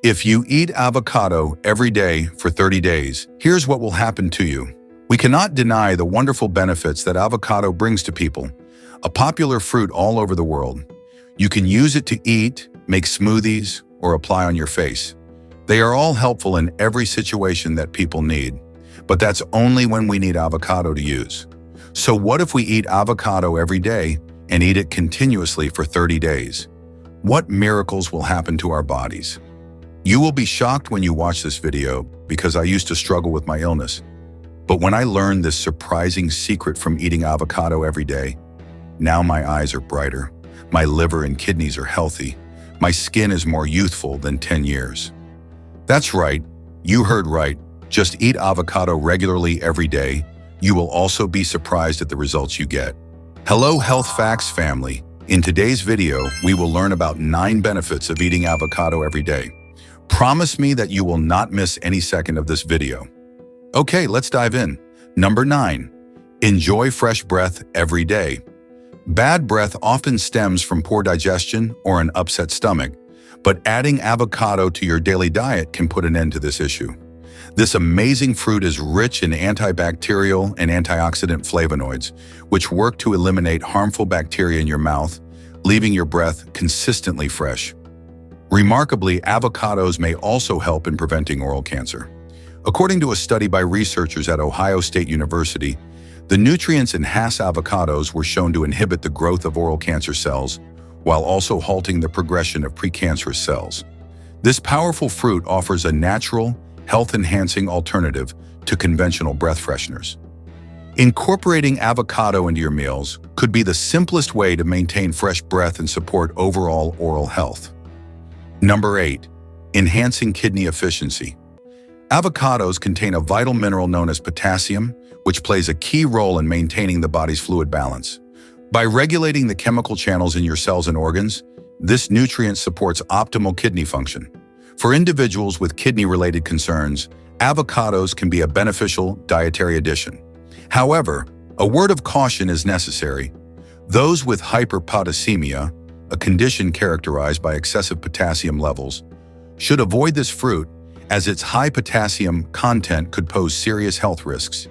If you eat avocado every day for 30 days, here's what will happen to you. We cannot deny the wonderful benefits that avocado brings to people, a popular fruit all over the world. You can use it to eat, make smoothies, or apply on your face. They are all helpful in every situation that people need, but that's only when we need avocado to use. So what if we eat avocado every day and eat it continuously for 30 days? What miracles will happen to our bodies? You will be shocked when you watch this video because I used to struggle with my illness. But when I learned this surprising secret from eating avocado every day, now my eyes are brighter, my liver and kidneys are healthy, my skin is more youthful than 10 years. That's right, you heard right. Just eat avocado regularly every day. You will also be surprised at the results you get. Hello Health Facts family. In today's video, we will learn about 9 benefits of eating avocado every day. Promise me that you will not miss any second of this video. Okay, let's dive in. Number 9, enjoy fresh breath every day. Bad breath often stems from poor digestion or an upset stomach, but adding avocado to your daily diet can put an end to this issue. This amazing fruit is rich in antibacterial and antioxidant flavonoids, which work to eliminate harmful bacteria in your mouth, leaving your breath consistently fresh. Remarkably, avocados may also help in preventing oral cancer. According to a study by researchers at Ohio State University, the nutrients in Hass avocados were shown to inhibit the growth of oral cancer cells while also halting the progression of precancerous cells. This powerful fruit offers a natural, health-enhancing alternative to conventional breath fresheners. Incorporating avocado into your meals could be the simplest way to maintain fresh breath and support overall oral health. Number 8, enhancing kidney efficiency. Avocados contain a vital mineral known as potassium, which plays a key role in maintaining the body's fluid balance. By regulating the chemical channels in your cells and organs, this nutrient supports optimal kidney function. For individuals with kidney-related concerns, avocados can be a beneficial dietary addition. However, a word of caution is necessary. Those with hyperpotassiemia, a condition characterized by excessive potassium levels, should avoid this fruit as its high potassium content could pose serious health risks.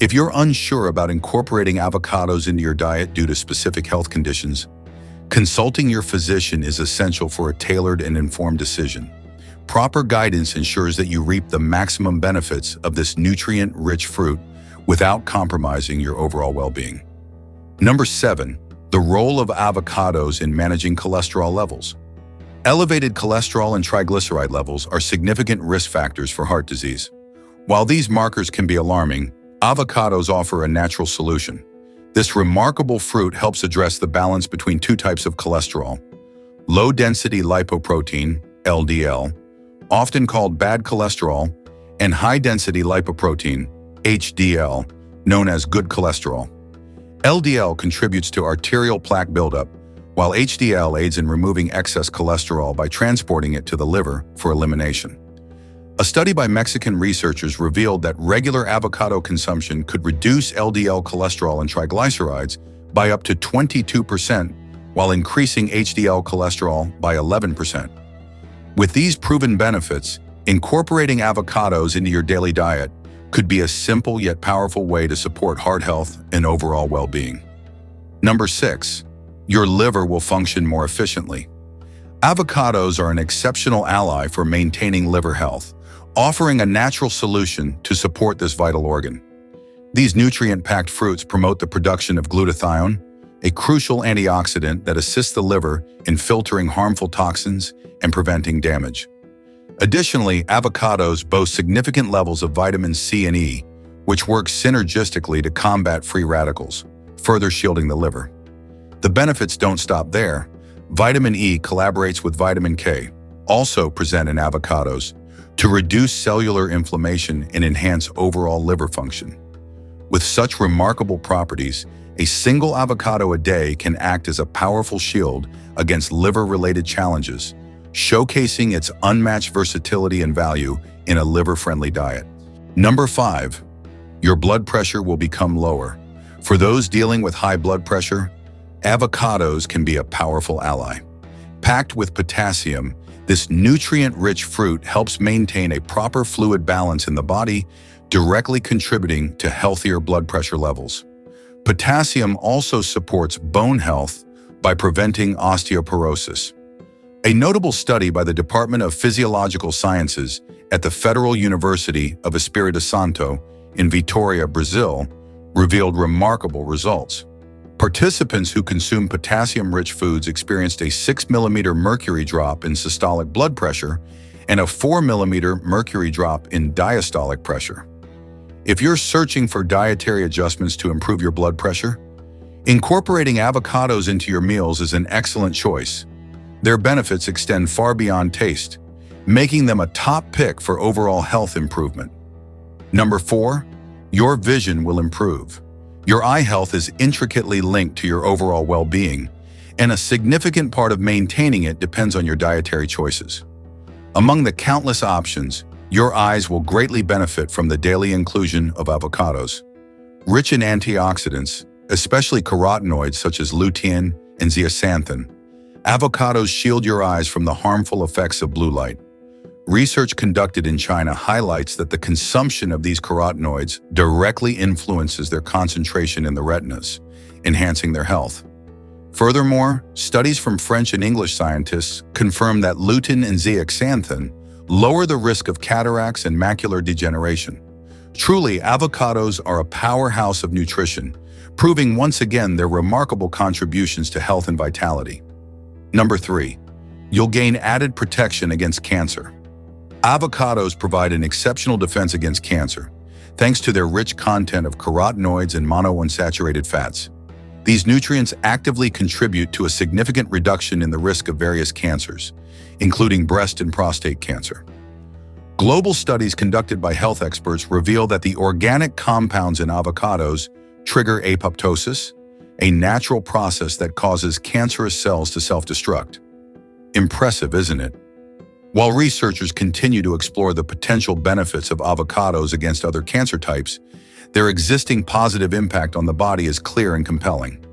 If you're unsure about incorporating avocados into your diet due to specific health conditions, consulting your physician is essential for a tailored and informed decision. Proper guidance ensures that you reap the maximum benefits of this nutrient-rich fruit without compromising your overall well-being. Number 7, the role of avocados in managing cholesterol levels. Elevated cholesterol and triglyceride levels are significant risk factors for heart disease. While these markers can be alarming, avocados offer a natural solution. This remarkable fruit helps address the balance between 2 types of cholesterol: low-density lipoprotein, LDL, often called bad cholesterol, and high-density lipoprotein, HDL, known as good cholesterol. LDL contributes to arterial plaque buildup, while HDL aids in removing excess cholesterol by transporting it to the liver for elimination. A study by Mexican researchers revealed that regular avocado consumption could reduce LDL cholesterol and triglycerides by up to 22%, while increasing HDL cholesterol by 11%. With these proven benefits, incorporating avocados into your daily diet could be a simple yet powerful way to support heart health and overall well-being. Number 6, your liver will function more efficiently. Avocados are an exceptional ally for maintaining liver health, offering a natural solution to support this vital organ. These nutrient-packed fruits promote the production of glutathione, a crucial antioxidant that assists the liver in filtering harmful toxins and preventing damage. Additionally, avocados boast significant levels of vitamin C and E, which work synergistically to combat free radicals, further shielding the liver. The benefits don't stop there. Vitamin E collaborates with vitamin K, also present in avocados, to reduce cellular inflammation and enhance overall liver function. With such remarkable properties, a single avocado a day can act as a powerful shield against liver-related challenges, showcasing its unmatched versatility and value in a liver-friendly diet. Number 5, your blood pressure will become lower. For those dealing with high blood pressure, avocados can be a powerful ally. Packed with potassium, This nutrient-rich fruit helps maintain a proper fluid balance in the body, directly contributing to healthier blood pressure levels. Potassium also supports bone health by preventing osteoporosis. A notable study by the Department of Physiological Sciences at the Federal University of Espírito Santo in Vitória, Brazil, revealed remarkable results. Participants who consumed potassium-rich foods experienced a 6 millimeter mercury drop in systolic blood pressure and a 4 millimeter mercury drop in diastolic pressure. If you're searching for dietary adjustments to improve your blood pressure, incorporating avocados into your meals is an excellent choice. Their benefits extend far beyond taste, making them a top pick for overall health improvement. Number 4, your vision will improve. Your eye health is intricately linked to your overall well-being, and a significant part of maintaining it depends on your dietary choices. Among the countless options, your eyes will greatly benefit from the daily inclusion of avocados. Rich in antioxidants, especially carotenoids such as lutein and zeaxanthin, avocados shield your eyes from the harmful effects of blue light. Research conducted in China highlights that the consumption of these carotenoids directly influences their concentration in the retinas, enhancing their health. Furthermore, studies from French and English scientists confirm that lutein and zeaxanthin lower the risk of cataracts and macular degeneration. Truly, avocados are a powerhouse of nutrition, proving once again their remarkable contributions to health and vitality. Number 3, you'll gain added protection against cancer. Avocados provide an exceptional defense against cancer, thanks to their rich content of carotenoids and monounsaturated fats. These nutrients actively contribute to a significant reduction in the risk of various cancers, including breast and prostate cancer. Global studies conducted by health experts reveal that the organic compounds in avocados trigger apoptosis, a natural process that causes cancerous cells to self-destruct. Impressive, isn't it? While researchers continue to explore the potential benefits of avocados against other cancer types, their existing positive impact on the body is clear and compelling.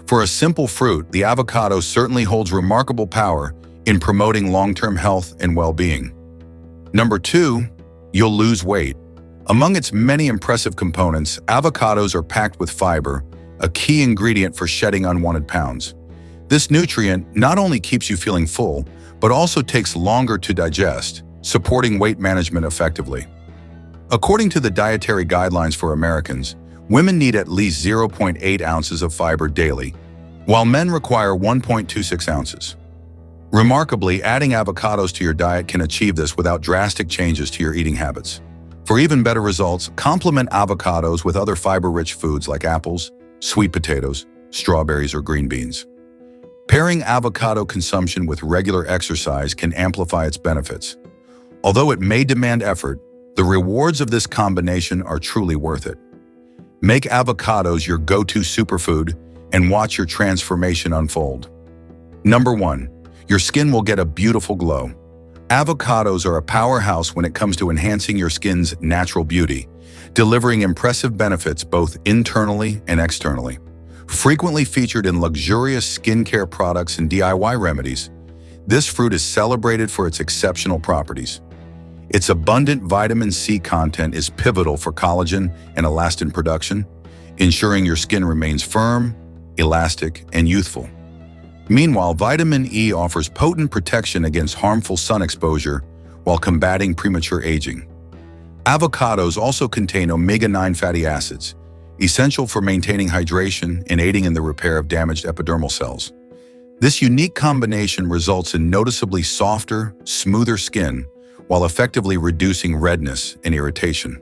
For a simple fruit, the avocado certainly holds remarkable power in promoting long-term health and well-being. Number 2, you'll lose weight. Among its many impressive components, avocados are packed with fiber, a key ingredient for shedding unwanted pounds. This nutrient not only keeps you feeling full, but also takes longer to digest, supporting weight management effectively. According to the dietary guidelines for Americans, women need at least 0.8 ounces of fiber daily, while men require 1.26 ounces. Remarkably, adding avocados to your diet can achieve this without drastic changes to your eating habits. For even better results, complement avocados with other fiber-rich foods like apples, sweet potatoes, strawberries, or green beans. Pairing avocado consumption with regular exercise can amplify its benefits. Although it may demand effort, the rewards of this combination are truly worth it. Make avocados your go-to superfood and watch your transformation unfold. Number 1, your skin will get a beautiful glow. Avocados are a powerhouse when it comes to enhancing your skin's natural beauty, delivering impressive benefits both internally and externally. Frequently featured in luxurious skincare products and DIY remedies, this fruit is celebrated for its exceptional properties. Its abundant vitamin C content is pivotal for collagen and elastin production, ensuring your skin remains firm, elastic, and youthful. Meanwhile, vitamin E offers potent protection against harmful sun exposure while combating premature aging. Avocados also contain omega-9 fatty acids, essential for maintaining hydration and aiding in the repair of damaged epidermal cells. This unique combination results in noticeably softer, smoother skin while effectively reducing redness and irritation.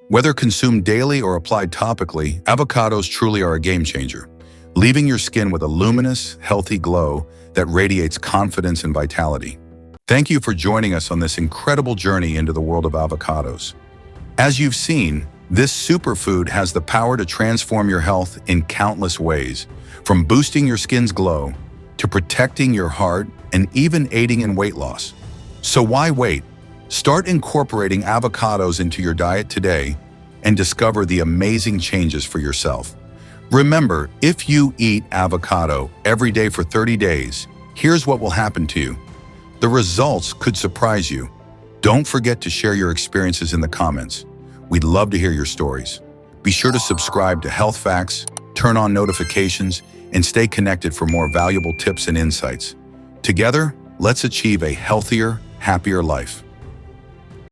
Whether consumed daily or applied topically, avocados truly are a game changer, leaving your skin with a luminous, healthy glow that radiates confidence and vitality. Thank you for joining us on this incredible journey into the world of avocados. As you've seen, this superfood has the power to transform your health in countless ways, from boosting your skin's glow to protecting your heart and even aiding in weight loss. So why wait? Start incorporating avocados into your diet today and discover the amazing changes for yourself. Remember, if you eat avocado every day for 30 days, here's what will happen to you. The results could surprise you. Don't forget to share your experiences in the comments. We'd love to hear your stories. Be sure to subscribe to Health Facts, turn on notifications, and stay connected for more valuable tips and insights. Together, let's achieve a healthier, happier life.